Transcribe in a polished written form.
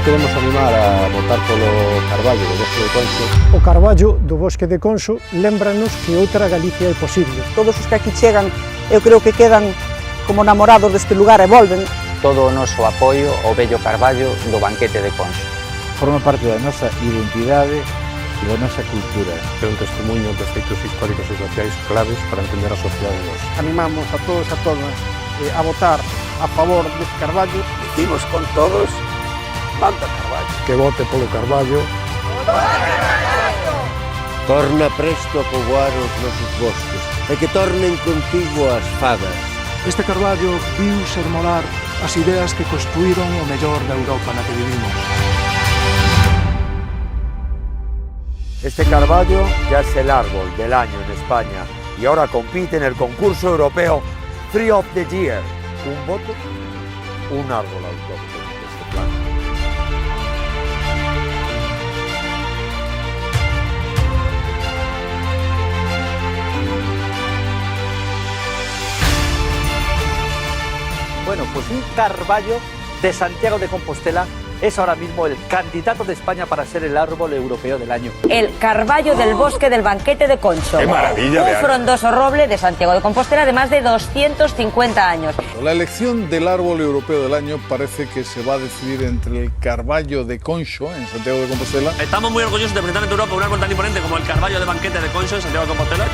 queremos animar a votar polo carballo do Bosque de Conxo. O carballo do Bosque de Conxo lémbranos que outra Galicia é posible. Todos os que aquí chegan, eu creo que quedan como namorados deste lugar e volven. Todo o noso apoio ao vello carballo do Banquete de Conxo. Forma parte da nosa identidade e da nosa cultura. É un testemunho de feitos históricos e sociais claves para entender a sociedade de hoxe. Animamos a todos e a todas a votar a favor deste carballo. Dicimos con todos, manda carballo. Que vote polo carballo. Torna presto a poboar os nosos bosques e que tornen contigo as fadas. Este carballo viu ser molar as ideas que construíron o mellor da Europa na que vivimos. Este carballo ya es el árbol del año en España y ahora compite en el concurso europeo Tree of the Year. Un voto, un árbol autóctono de este planeta. Bueno, pues un carballo de Santiago de Compostela es ahora mismo el candidato de España para ser el árbol europeo del año. El carballo del Bosque del Banquete de Conxo. ¡Qué maravilla! Un frondoso roble de Santiago de Compostela de más de 250 años. La elección del árbol europeo del año parece que se va a decidir entre el carballo de Conxo en Santiago de Compostela. Estamos muy orgullosos de presentar en Europa un árbol tan imponente como el carballo de Banquete de Conxo en Santiago de Compostela.